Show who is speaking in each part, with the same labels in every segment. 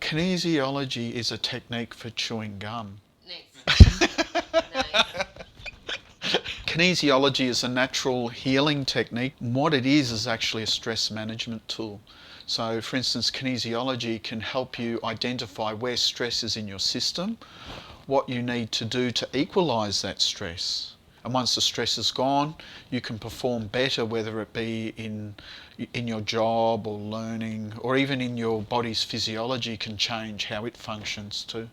Speaker 1: Kinesiology is a technique for chewing gum.
Speaker 2: Nice. Nice.
Speaker 1: Kinesiology is a natural healing technique. What it is actually a stress management tool. So, for instance, kinesiology can help you identify where stress is in your system, what you need to do to equalise that stress. And once the stress is gone, you can perform better, whether it be in your job or learning, or even in your body's physiology can change how it functions too.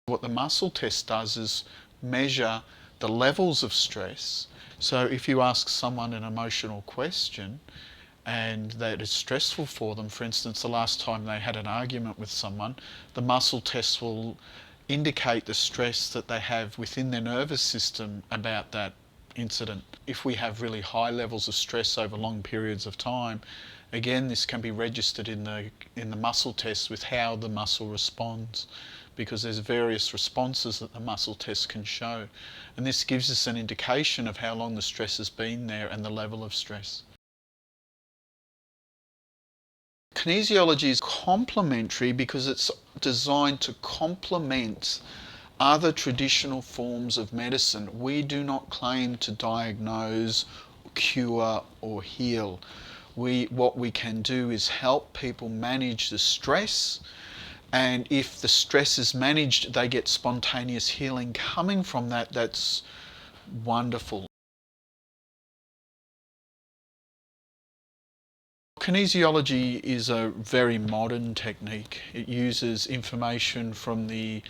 Speaker 1: What the muscle test does is measure the levels of stress. So if you ask someone an emotional question and that is stressful for them, for instance, the last time they had an argument with someone, the muscle test will indicate the stress that they have within their nervous system about that incident. If we have really high levels of stress over long periods of time, again, this can be registered in the muscle test with how the muscle responds, because there's various responses that the muscle test can show, and this gives us an indication of how long the stress has been there and the level of stress. Kinesiology is complementary because it's designed to complement other traditional forms of medicine. We do not claim to diagnose, cure or heal. What we can do is help people manage the stress, and if the stress is managed, they get spontaneous healing coming from that. That's wonderful. Kinesiology is a very modern technique. It uses information from the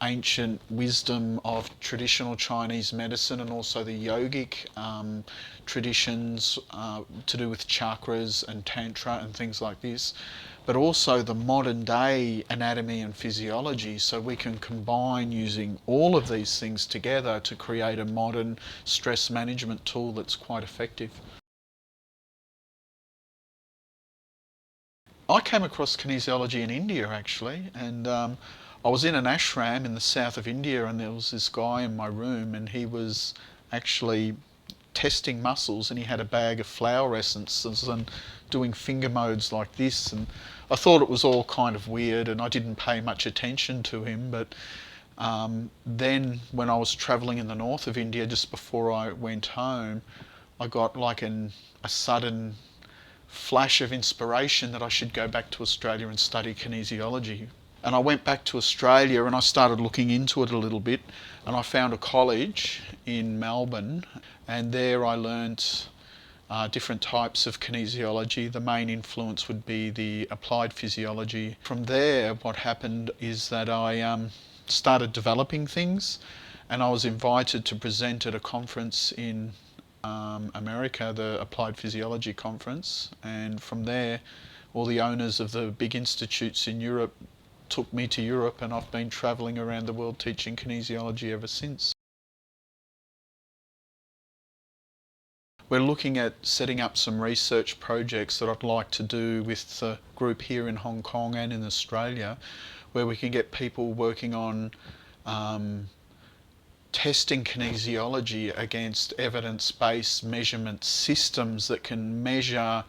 Speaker 1: ancient wisdom of traditional Chinese medicine and also the yogic traditions to do with chakras and tantra and things like this, but also the modern day anatomy and physiology, so we can combine using all of these things together to create a modern stress management tool that's quite effective. I came across kinesiology in India actually, and I was in an ashram in the south of India, and there was this guy in my room, and he was actually testing muscles, and he had a bag of flower essences and doing finger modes like this, and I thought it was all kind of weird, and I didn't pay much attention to him. But then when I was travelling in the north of India just before I went home, I got like a sudden flash of inspiration that I should go back to Australia and study kinesiology. And I went back to Australia and I started looking into it a little bit, and I found a college in Melbourne, and there I learnt different types of kinesiology. The main influence would be the applied physiology. From there, what happened is that I started developing things, and I was invited to present at a conference in America, the Applied Physiology Conference, and from there all the owners of the big institutes in Europe took me to Europe, and I've been travelling around the world teaching kinesiology ever since. We're looking at setting up some research projects that I'd like to do with the group here in Hong Kong and in Australia, where we can get people working on testing kinesiology against evidence-based measurement systems that can measure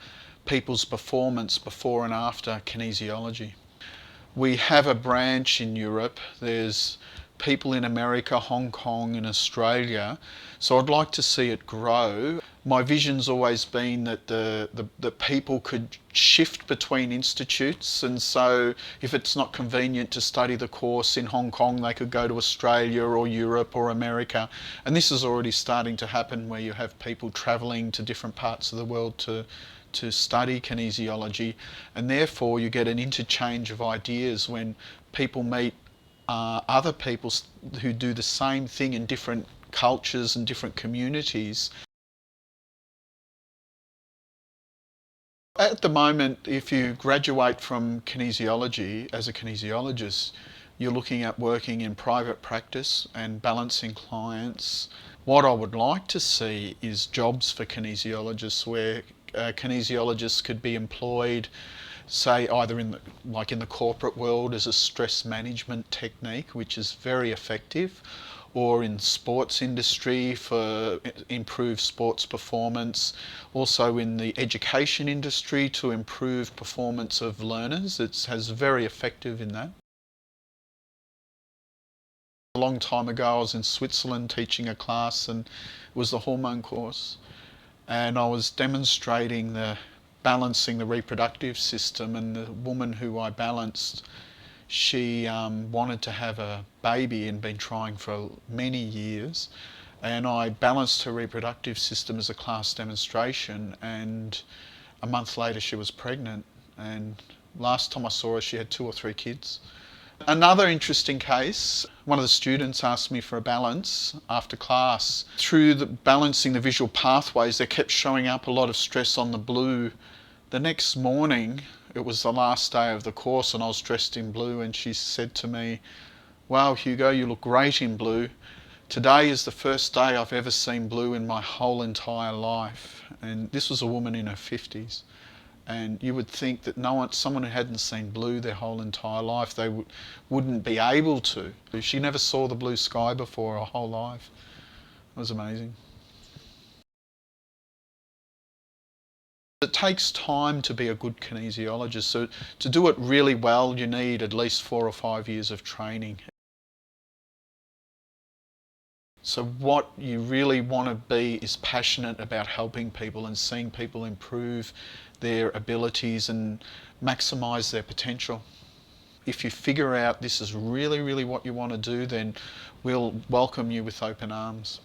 Speaker 1: people's performance before and after kinesiology. We have a branch in Europe. There's people in America, Hong Kong and Australia, so I'd like to see it grow. My vision's always been that the people could shift between institutes, and so if it's not convenient to study the course in Hong Kong, they could go to Australia or Europe or America. And this is already starting to happen, where you have people travelling to different parts of the world to study kinesiology, and therefore you get an interchange of ideas when people meet other people who do the same thing in different cultures and different communities. At the moment, if you graduate from kinesiology as a kinesiologist, you're looking at working in private practice and balancing clients. What I would like to see is jobs for kinesiologists where kinesiologists could be employed, say either in the corporate world as a stress management technique, which is very effective, or in sports industry for improved sports performance, also in the education industry to improve performance of learners. It has very effective in that. A long time ago I was in Switzerland teaching a class, and it was the hormone course, and I was demonstrating the balancing the reproductive system, and the woman who I balanced, she wanted to have a baby and been trying for many years, and I balanced her reproductive system as a class demonstration, and a month later she was pregnant, and last time I saw her she had 2 or 3 kids. Another interesting case, one of the students asked me for a balance after class. Through balancing the visual pathways, there kept showing up a lot of stress on the blue. The next morning, it was the last day of the course and I was dressed in blue, and she said to me, "Wow, Hugo, you look great in blue. Today is the first day I've ever seen blue in my whole entire life." And this was a woman in her 50s. And you would think that someone who hadn't seen blue their whole entire life, they wouldn't be able to. She never saw the blue sky before her whole life. It was amazing. It takes time to be a good kinesiologist. So to do it really well, you need at least 4 or 5 years of training. So what you really want to be is passionate about helping people and seeing people improve their abilities and maximise their potential. If you figure out this is really, really what you want to do, then we'll welcome you with open arms.